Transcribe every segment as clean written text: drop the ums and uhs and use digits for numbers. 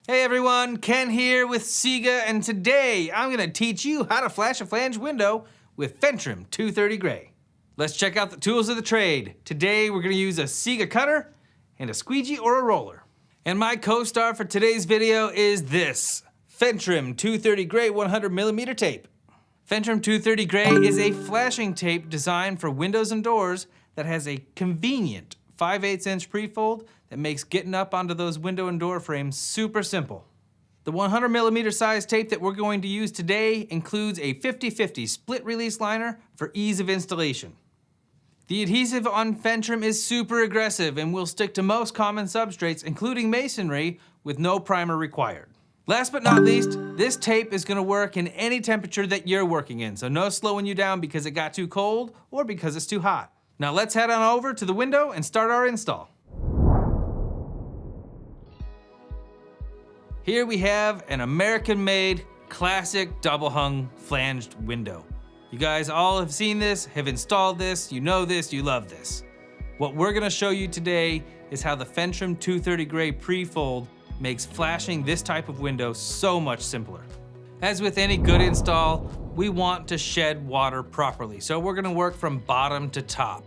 Hey everyone, Ken here with SIGA, and today I'm going to teach you how to flash a flange window with Fentrim 230 Gray. Let's check out the tools of the trade. Today we're going to use a SIGA cutter and a squeegee or a roller. And my co-star for today's video is this, Fentrim 230 Gray 100mm tape. Fentrim 230 Gray is a flashing tape designed for windows and doors that has a convenient 5/8" pre-fold that makes getting up onto those window and door frames super simple. The 100mm size tape that we're going to use today includes a 50/50 split release liner for ease of installation. The adhesive on Fentrim is super aggressive and will stick to most common substrates, including Masonry, with no primer required. Last but not least, this tape is gonna work in any temperature that you're working in, so no slowing you down because it got too cold or because it's too hot. Now let's head on over to the window and start our install. Here we have an American-made, classic double-hung flanged window. You guys all have seen this, have installed this, you know this, you love this. What we're gonna show you today is how the Fentrim 230 Gray pre-fold makes flashing this type of window so much simpler. As with any good install, we want to shed water properly, so we're gonna work from bottom to top.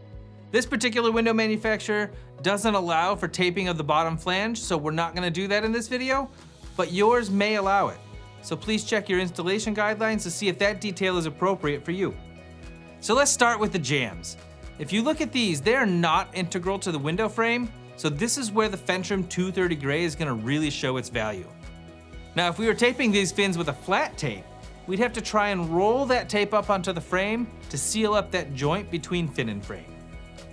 This particular window manufacturer doesn't allow for taping of the bottom flange, so we're not gonna do that in this video, but yours may allow it. So please check your installation guidelines to see if that detail is appropriate for you. So let's start with the jambs. If you look at these, they're not integral to the window frame, so this is where the Fentrim 230 Gray is gonna really show its value. Now, if we were taping these fins with a flat tape, we'd have to try and roll that tape up onto the frame to seal up that joint between fin and frame.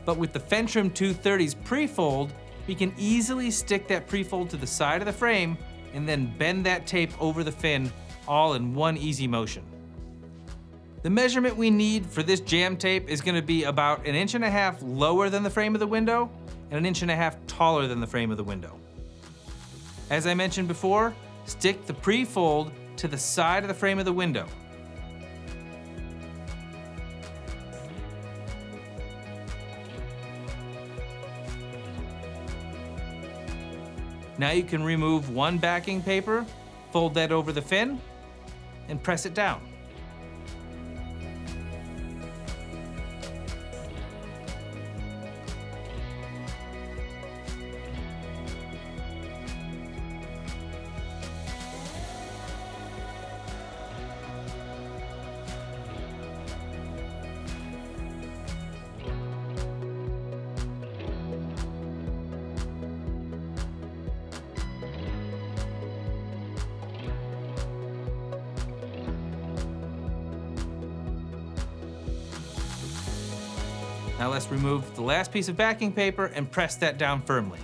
But with the Fentrim 230's pre-fold, we can easily stick that pre-fold to the side of the frame and then bend that tape over the fin, all in one easy motion. The measurement we need for this jam tape is gonna be about 1.5 inches lower than the frame of the window and 1.5 inches taller than the frame of the window. As I mentioned before, stick the pre-fold to the side of the frame of the window. Now you can remove one backing paper, fold that over the fin, and press it down. Now let's remove the last piece of backing paper and press that down firmly.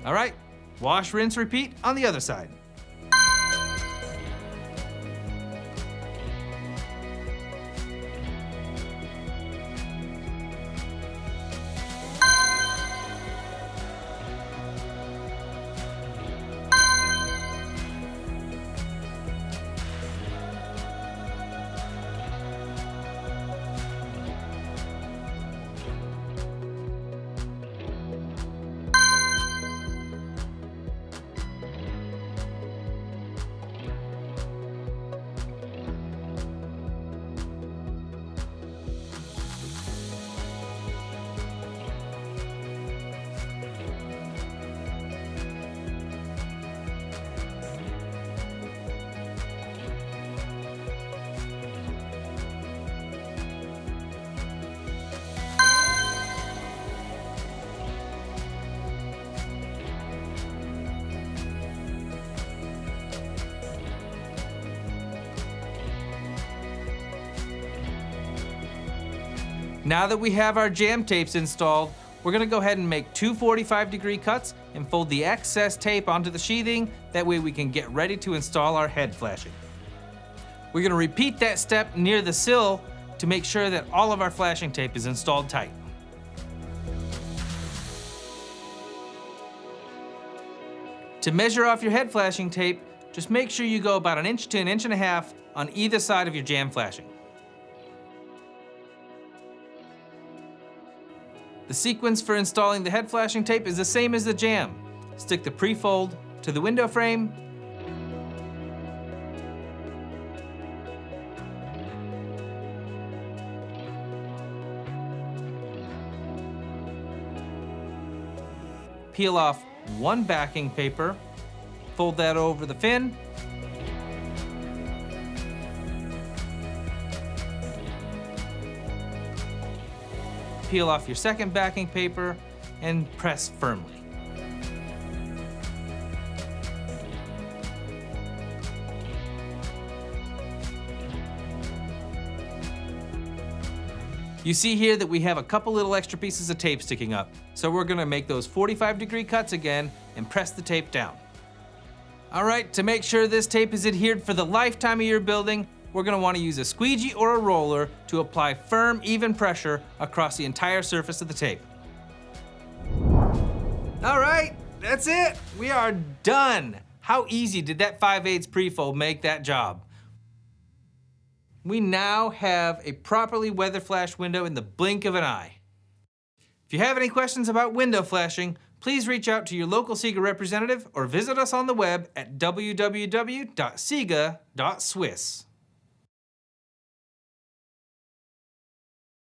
All right, wash, rinse, repeat on the other side. Now that we have our jam tapes installed, we're gonna go ahead and make two 45-degree cuts and fold the excess tape onto the sheathing. That way we can get ready to install our head flashing. We're gonna repeat that step near the sill to make sure that all of our flashing tape is installed tight. To measure off your head flashing tape, Just make sure you go about 1 inch to 1.5 inches on either side of your jamb flashing. The sequence for installing the head flashing tape is the same as the jamb. Stick the pre-fold to the window frame, peel off one backing paper, fold that over the fin, peel off your second backing paper, and press firmly. You see here that we have a couple little extra pieces of tape sticking up, so we're gonna make those 45-degree cuts again and press the tape down. All right, to make sure this tape is adhered for the lifetime of your building, we're gonna wanna use a squeegee or a roller to apply firm, even pressure across the entire surface of the tape. All right, that's it. We are done. How easy did that 5/8 pre-fold make that job? We now have a properly weather flashed window in the blink of an eye. If you have any questions about window flashing, please reach out to your local SIGA representative or visit us on the web at www.siga.swiss.